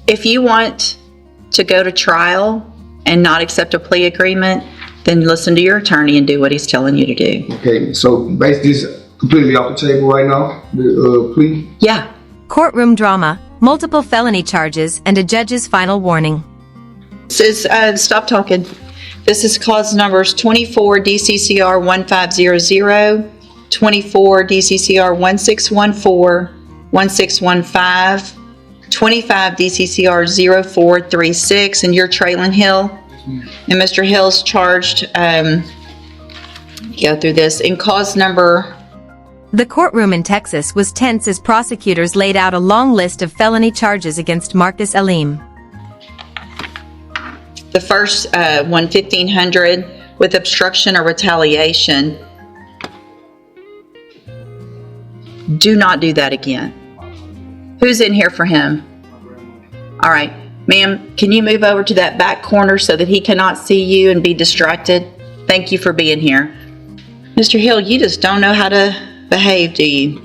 If you want to go to trial and not accept a plea agreement, then listen to your attorney and do what he's telling you to do. Okay, so basically it's completely off the table right now, the plea? Yeah. Courtroom drama, multiple felony charges, and a judge's final warning. This is, stop talking. This is clause numbers 24 DCCR 1500, 24 DCCR 1614, 1615, 25 DCCR 0436, and you're Traylon Hill. And Mr. Hill's charged, go through this, in cause number. The courtroom in Texas was tense as prosecutors laid out a long list of felony charges against Marcus Aleem. The first one, 1500, with obstruction or retaliation. Do not do that again. Who's in here for him? All right. Ma'am, can you move over to that back corner so that he cannot see you and be distracted? Thank you for being here. Mr. Hill, you just don't know how to behave, do you?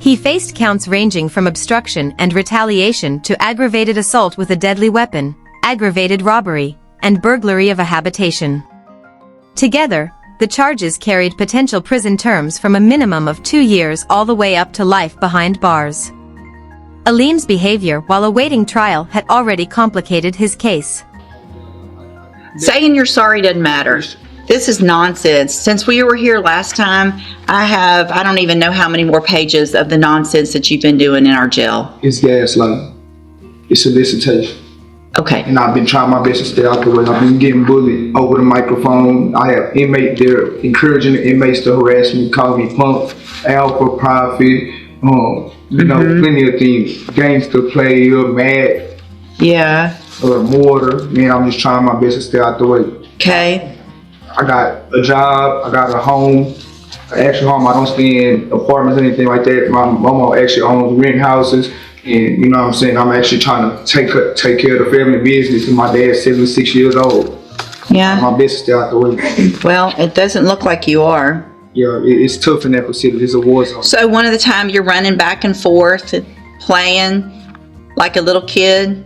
He faced counts ranging from obstruction and retaliation to aggravated assault with a deadly weapon, aggravated robbery, and burglary of a habitation. Together, the charges carried potential prison terms from a minimum of 2 years all the way up to life behind bars. Aleem's behavior while awaiting trial had already complicated his case. Saying you're sorry doesn't matter. This is nonsense. Since we were here last time, I don't even know how many more pages of the nonsense that you've been doing in our jail. It's gaslighting. It's solicitation. Okay. And I've been trying my best to stay out the way. I've been getting bullied over the microphone. I have inmates there encouraging the inmates to harass me, call me punk, alpha, profit, plenty of things. Gangster player, mad. Yeah. Mortar. Man, I'm just trying my best to stay out the way. Okay. I got a job. I got a home. An actual home. I don't stay in apartments or anything like that. My mama actually owns rent houses. And you know what I'm saying? I'm actually trying to take care of the family business. And my dad's 76 years old. Yeah. My best to stay out the way. Well, it doesn't look like you are. Yeah, it's tough in that facility. It's a war zone. So one of the time you're running back and forth, playing like a little kid.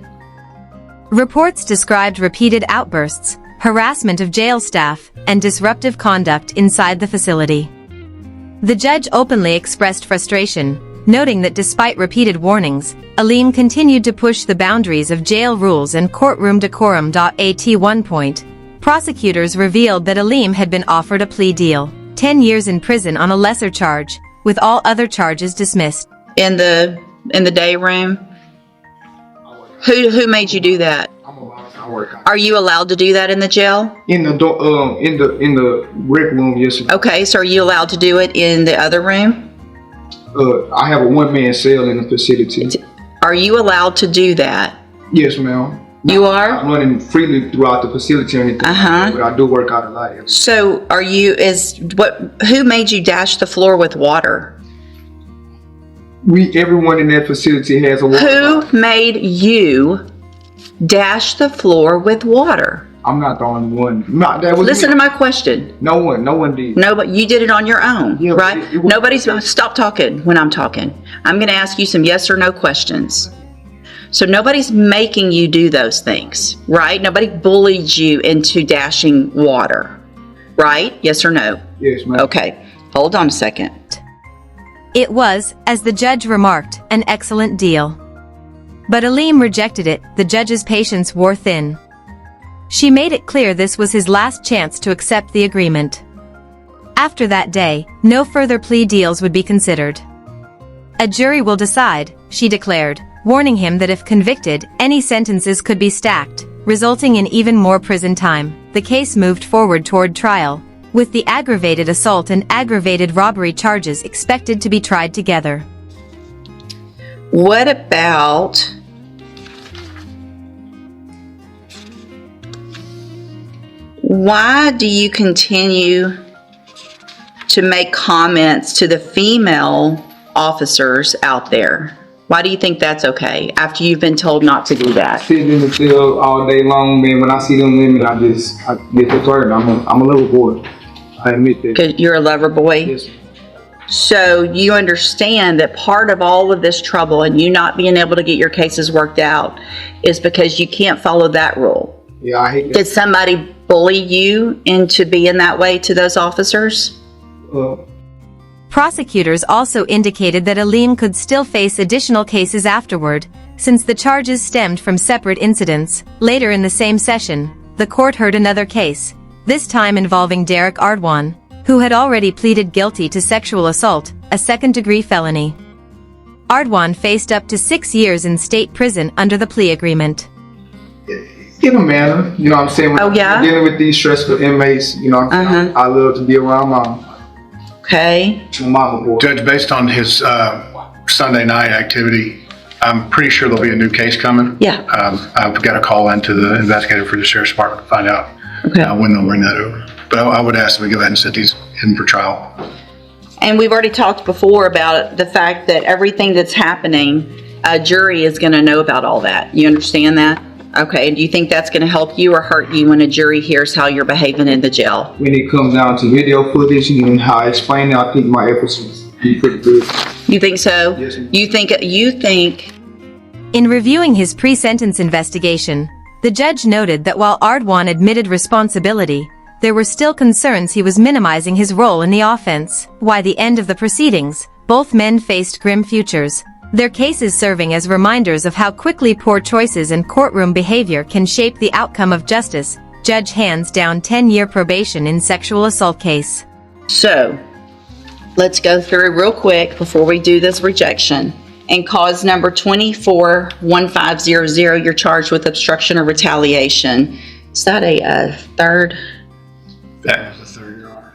Reports described repeated outbursts, harassment of jail staff, and disruptive conduct inside the facility. The judge openly expressed frustration, noting that despite repeated warnings, Aleem continued to push the boundaries of jail rules and courtroom decorum. At one point, prosecutors revealed that Aleem had been offered a plea deal, 10 years in prison on a lesser charge, with all other charges dismissed. In the day room? Who made you do that? I work out. Are you allowed to do that in the jail? In the rec room, yes. Okay, so are you allowed to do it in the other room? I have a one-man cell in the facility. Are you allowed to do that? Yes, ma'am. You are? I'm running freely throughout the facility or anything. But I do work out a lot. So who made you dash the floor with water? Everyone in that facility has a water. Who made you dash the floor with water? I'm not the only one. Listen to my question. No one did. No, but you did it on your own, yeah, right? Nobody's stop talking when I'm talking. I'm going to ask you some yes or no questions. So nobody's making you do those things, right? Nobody bullied you into dashing water, right? Yes or no? Yes, ma'am. Okay, hold on a second. It was, as the judge remarked, an excellent deal. But Aleem rejected it. The judge's patience wore thin. She made it clear this was his last chance to accept the agreement. After that day, no further plea deals would be considered. A jury will decide, she declared, warning him that if convicted, any sentences could be stacked, resulting in even more prison time. The case moved forward toward trial, with the aggravated assault and aggravated robbery charges expected to be tried together. What about why do you continue to make comments to the female officers out there? Why do you think that's okay after you've been told not to do that? Sitting in the field all day long, man. When I see them women, I get the turn. I'm a little boy. I admit that. Because you're a lover boy? Yes. So you understand that part of all of this trouble and you not being able to get your cases worked out is because you can't follow that rule. Yeah, I hate that. Did somebody bully you into being that way to those officers? Prosecutors also indicated that Aleem could still face additional cases afterward, since the charges stemmed from separate incidents. Later in the same session, the court heard another case, this time involving Derek Ardwan, who had already pleaded guilty to sexual assault, a second-degree felony. Ardwan faced up to 6 years in state prison under the plea agreement. In a manner, you know what I'm saying? When Oh, yeah? I'm dealing with these stressful inmates, you know, I love to be around mom. Okay. To mama boy. Judge, based on his Sunday night activity, I'm pretty sure there'll be a new case coming. Yeah. I've got to call into the investigator for the sheriff's department to find out when they'll bring that over. But I would ask them to go ahead and set these in for trial. And we've already talked before about the fact that everything that's happening, a jury is going to know about all that. You understand that? Okay. And do you think that's going to help you or hurt you when a jury hears how you're behaving in the jail? When it comes down to video footage and how I explain it, I think my efforts will be pretty good. You think so? Yes, ma'am. You think In reviewing his pre-sentence investigation, the judge noted that while Ardwan admitted responsibility, there were still concerns he was minimizing his role in the offense. By the end of the proceedings, both men faced grim futures, their cases serving as reminders of how quickly poor choices and courtroom behavior can shape the outcome of justice. Judge hands down 10-year probation in sexual assault case. so. Let's go through real quick before we do this rejection. In cause number 241500, you're charged with obstruction or retaliation. Is that a third That was the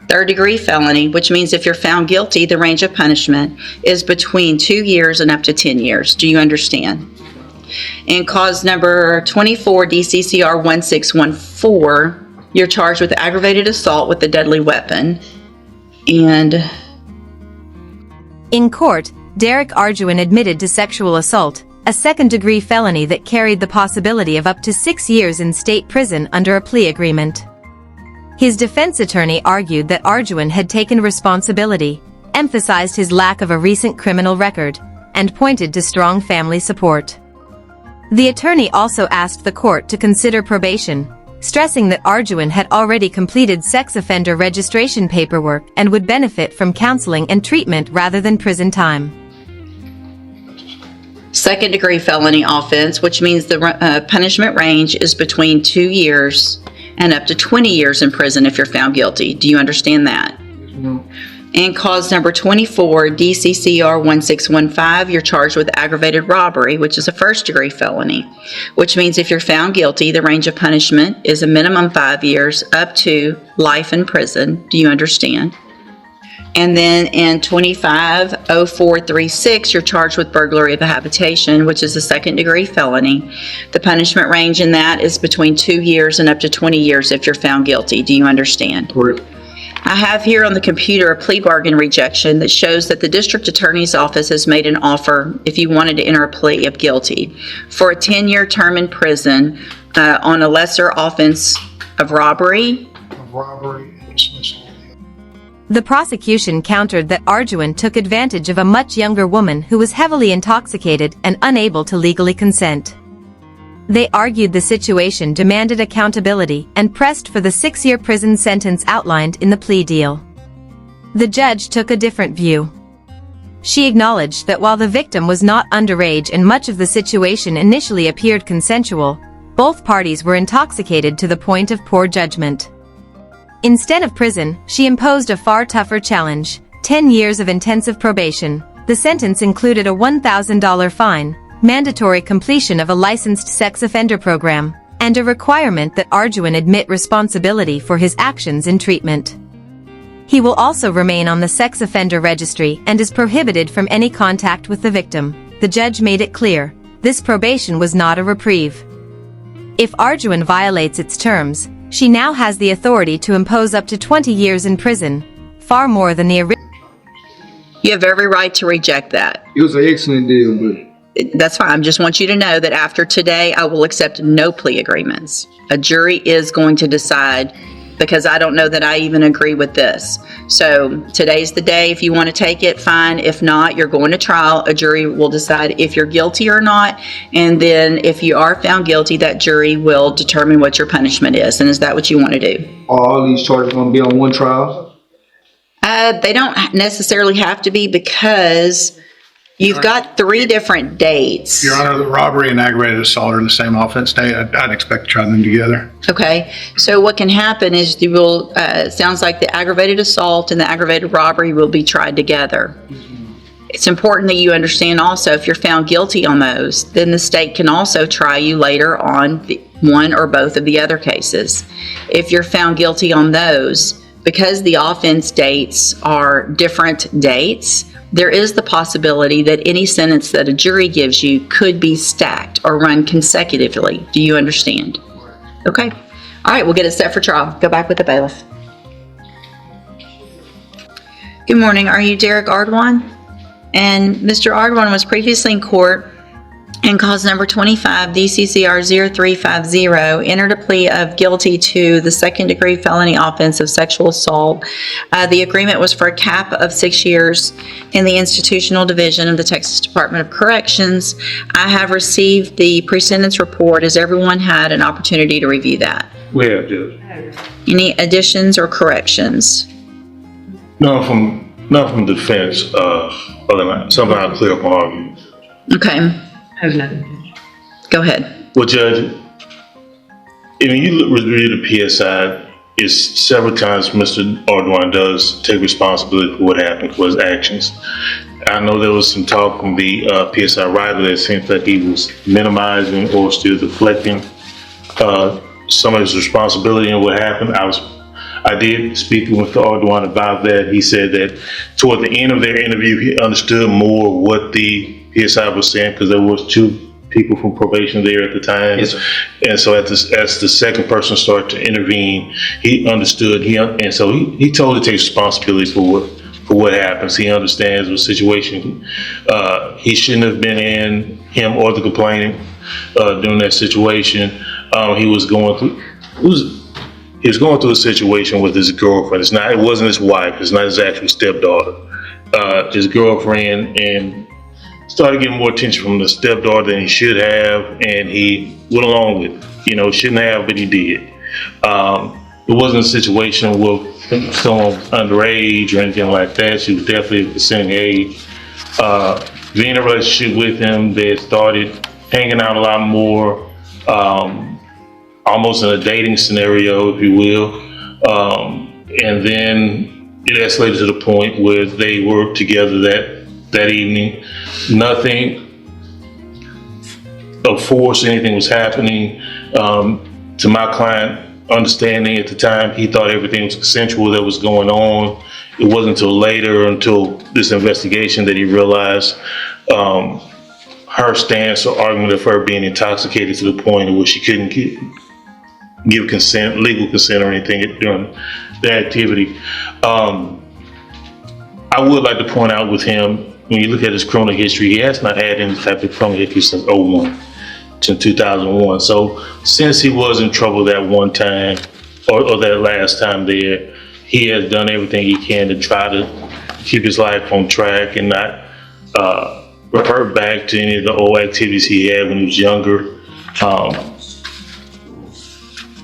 third. degree felony, which means if you're found guilty, the range of punishment is between 2 years and up to 10 years. Do you understand? In cause number 24 DCCR 1614, you're charged with aggravated assault with a deadly weapon. And In court, Derek Ardwan admitted to sexual assault, a second-degree felony that carried the possibility of up to 6 years in state prison under a plea agreement. His defense attorney argued that Ardwan had taken responsibility, emphasized his lack of a recent criminal record, and pointed to strong family support. The attorney also asked the court to consider probation, stressing that Ardwan had already completed sex offender registration paperwork and would benefit from counseling and treatment rather than prison time. second degree felony offense, which means the punishment range is between 2 years and up to 20 years in prison if you're found guilty. Do you understand that? And cause number 24 DCCR 1615, you're charged with aggravated robbery, which is a first degree felony, which means if you're found guilty, the range of punishment is a minimum 5 years up to life in prison. Do you understand? And then in 250436, you're charged with burglary of a habitation, which is a second degree felony. The punishment range in that is between 2 years and up to 20 years if you're found guilty. Do you understand? Correct. I have here on the computer a plea bargain rejection that shows that the district attorney's office has made an offer, if you wanted to enter a plea of guilty, for a 10-year term in prison on a lesser offense of robbery. The prosecution countered that Ardwan took advantage of a much younger woman who was heavily intoxicated and unable to legally consent. They argued the situation demanded accountability and pressed for the 6-year prison sentence outlined in the plea deal. The judge took a different view. She acknowledged that while the victim was not underage and much of the situation initially appeared consensual, both parties were intoxicated to the point of poor judgment. Instead of prison, she imposed a far tougher challenge: 10 years of intensive probation. The sentence included a $1,000 fine, mandatory completion of a licensed sex offender program, and a requirement that Ardwan admit responsibility for his actions in treatment. He will also remain on the sex offender registry and is prohibited from any contact with the victim. The judge made it clear, this probation was not a reprieve. If Ardwan violates its terms, she now has the authority to impose up to 20 years in prison, far more than the original. You have every right to reject that. It was an excellent deal, but That's fine. I just want you to know that after today, I will accept no plea agreements. A jury is going to decide because I don't know that I even agree with this. So today's the day. If you want to take it, fine. If not, you're going to trial. A jury will decide if you're guilty or not. And then if you are found guilty, that jury will determine what your punishment is. And is that what you want to do? Are all these charges going to be on one trial? They don't necessarily have to be, because you've got 3 different dates. Your Honor, the robbery and aggravated assault are the same offense date. I'd expect to try them together. Okay, so what can happen is you will, sounds like the aggravated assault and the aggravated robbery will be tried together. It's important that you understand also, if you're found guilty on those, then the state can also try you later on one or both of the other cases. If you're found guilty on those, because the offense dates are different dates, there is the possibility that any sentence that a jury gives you could be stacked or run consecutively. Do you understand? Okay. All right, we'll get it set for trial. Go back with the bailiff. Good morning. Are you Derek Ardwan? And Mr. Ardwan was previously in court in cause number 25, DCCR 0350, entered a plea of guilty to the second-degree felony offense of sexual assault. The agreement was for a cap of 6 years in the institutional division of the Texas Department of Corrections. I have received the pre-sentence report. Has everyone had an opportunity to review that? We have, Judge. Any additions or corrections? None from defense, other than something I'll clear up on argument. Okay. I have nothing. Go ahead. Well, Judge, if you review the PSI, it's several times Mr. Ardwan does take responsibility for what happened, for his actions. I know there was some talk from the PSI writer that seems that he was minimizing or still deflecting some of his responsibility in what happened. I did speak with Mr. Ardwan about that. He said that toward the end of their interview, he understood more what the PSI was saying, because there was 2 people from probation there at the time. Yes, sir. And so as the second person started to intervene, he understood. And so he totally takes responsibility for what happens. He understands the situation. He shouldn't have been in, him or the complainant, during that situation. He was going through a situation with his girlfriend. It wasn't his wife. It's not his actual stepdaughter. His girlfriend, and started getting more attention from the stepdaughter than he should have, and he went along with it. Shouldn't have, but he did. It wasn't a situation with someone underage or anything like that. She was definitely of consenting age. Being in a relationship with him, they started hanging out a lot more, almost in a dating scenario, if you will. And then it escalated to the point where they were together that evening. Nothing of force, anything was happening. To my client understanding at the time, he thought everything was consensual that was going on. It wasn't until later, until this investigation, that he realized her stance or argument of her being intoxicated to the point where she couldn't give consent, legal consent or anything during the activity. I would like to point out with him, when you look at his criminal history, he has not had any type of criminal history since 2001. So since he was in trouble that one time, or that last time there, he has done everything he can to try to keep his life on track and not revert back to any of the old activities he had when he was younger.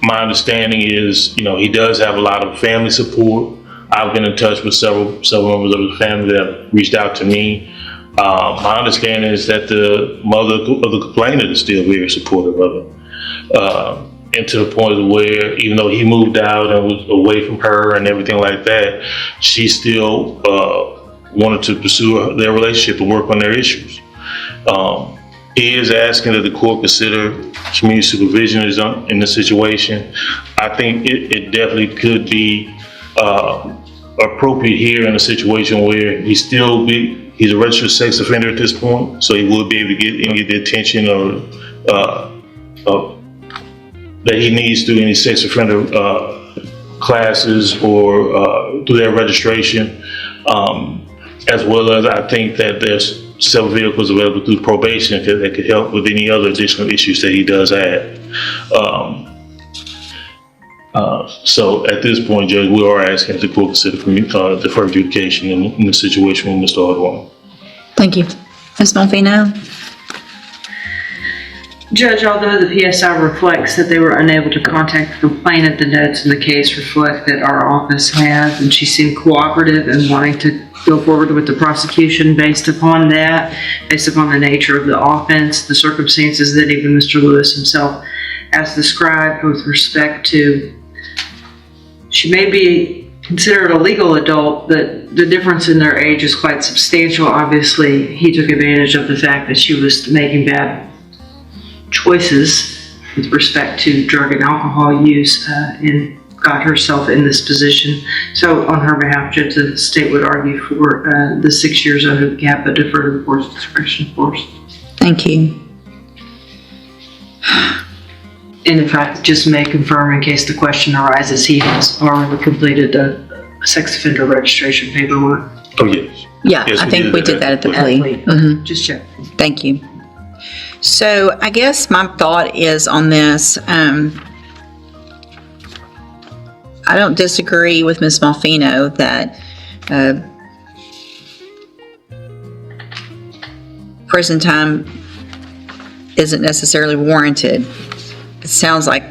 My understanding is, he does have a lot of family support. I've been in touch with several members of his family that have reached out to me. My understanding is that the mother of the complainant is still very supportive of him. And to the point where, even though he moved out and was away from her and everything like that, she still wanted to pursue their relationship and work on their issues. He is asking that the court consider community supervision in this situation. I think it definitely could be appropriate here in a situation where he's a registered sex offender at this point, so he will be able to get the attention or that he needs through any sex offender classes or through their registration, as well as I think that there's several vehicles available through probation that could help with any other additional issues that he does have. So at this point, Judge, we are asking the court consider deferred adjudication in the situation with Mr. Hardwine. Thank you. Ms. Monfino? Judge, although the PSI reflects that they were unable to contact the complainant, the notes in the case reflect that our office has, and she seemed cooperative and wanting to go forward with the prosecution based upon that, based upon the nature of the offense, the circumstances that even Mr. Lewis himself has described with respect to, she may be considered a legal adult, but the difference in their age is quite substantial. Obviously, he took advantage of the fact that she was making bad choices with respect to drug and alcohol use and got herself in this position. So on her behalf, Judge, the state would argue for the 6 years under the cap of deferred enforced discretion force. Thank you. And if I just may confirm, in case the question arises, he has already completed the sex offender registration paperwork. Oh, yes. Yeah, Yes, I think we did that at the plea. Just check. Thank you. So I guess my thought is on this, I don't disagree with Ms. Malfino that prison time isn't necessarily warranted. It sounds like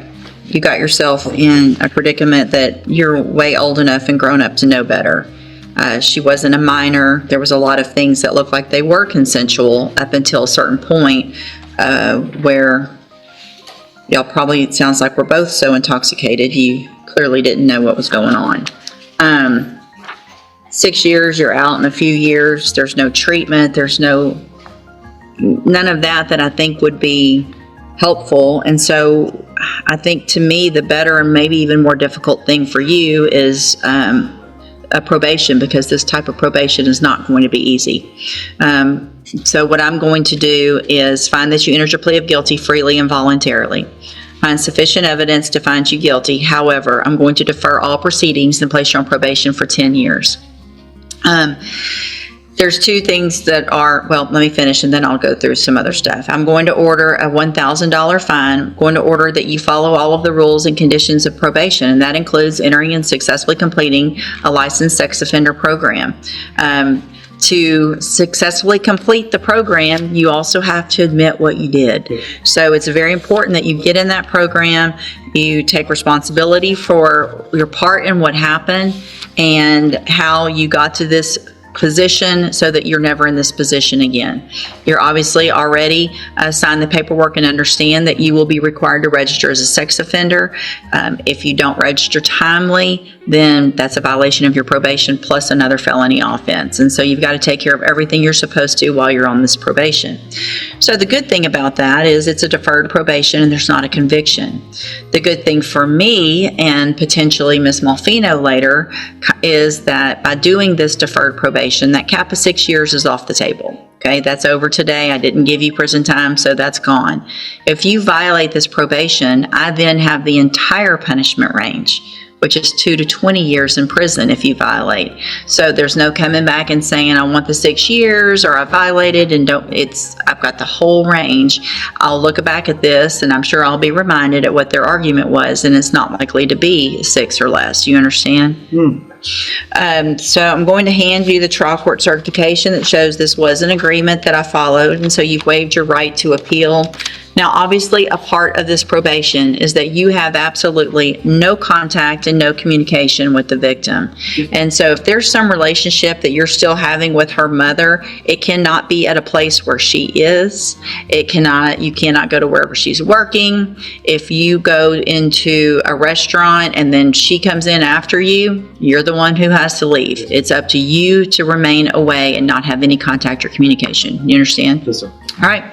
you got yourself in a predicament that you're way old enough and grown up to know better. She wasn't a minor. There was a lot of things that looked like they were consensual up until a certain point where y'all probably, it sounds like we're both so intoxicated you clearly didn't know what was going on. 6 years, you're out in a few years. There's no treatment. There's none of that I think would be helpful. And so I think to me the better and maybe even more difficult thing for you is a probation, because this type of probation is not going to be easy. So what I'm going to do is find that you entered your plea of guilty freely and voluntarily. Find sufficient evidence to find you guilty. However, I'm going to defer all proceedings and place you on probation for 10 years. There's two things that are, well, let me finish and then I'll go through some other stuff. I'm going to order a $1,000 fine. I'm going to order that you follow all of the rules and conditions of probation, and that includes entering and successfully completing a licensed sex offender program. To successfully complete the program, you also have to admit what you did. So it's very important that you get in that program, you take responsibility for your part in what happened and how you got to this position so that you're never in this position again. You're obviously already signed the paperwork and understand that you will be required to register as a sex offender. If you don't register timely, then that's a violation of your probation plus another felony offense. And so you've got to take care of everything you're supposed to while you're on this probation. So the good thing about that is it's a deferred probation and there's not a conviction. The good thing for me and potentially Ms. Malfino later is that by doing this deferred probation, that cap of 6 years is off the table. Okay, that's over today. I didn't give you prison time, so that's gone. If you violate this probation, I then have the entire punishment range, which is 2 to 20 years in prison if you violate. So there's no coming back and saying, I want the 6 years or I violated and I've got the whole range. I'll look back at this and I'm sure I'll be reminded at what their argument was, and it's not likely to be 6 or less. You understand? So I'm going to hand you the trial court certification that shows this was an agreement that I followed, and so you've waived your right to appeal. Now, obviously, a part of this probation is that you have absolutely no contact and no communication with the victim. And so if there's some relationship that you're still having with her mother, it cannot be at a place where she is. You cannot go to wherever she's working. If you go into a restaurant and then she comes in after you, you're the one who has to leave. It's up to you to remain away and not have any contact or communication. You understand? Yes, sir. All right.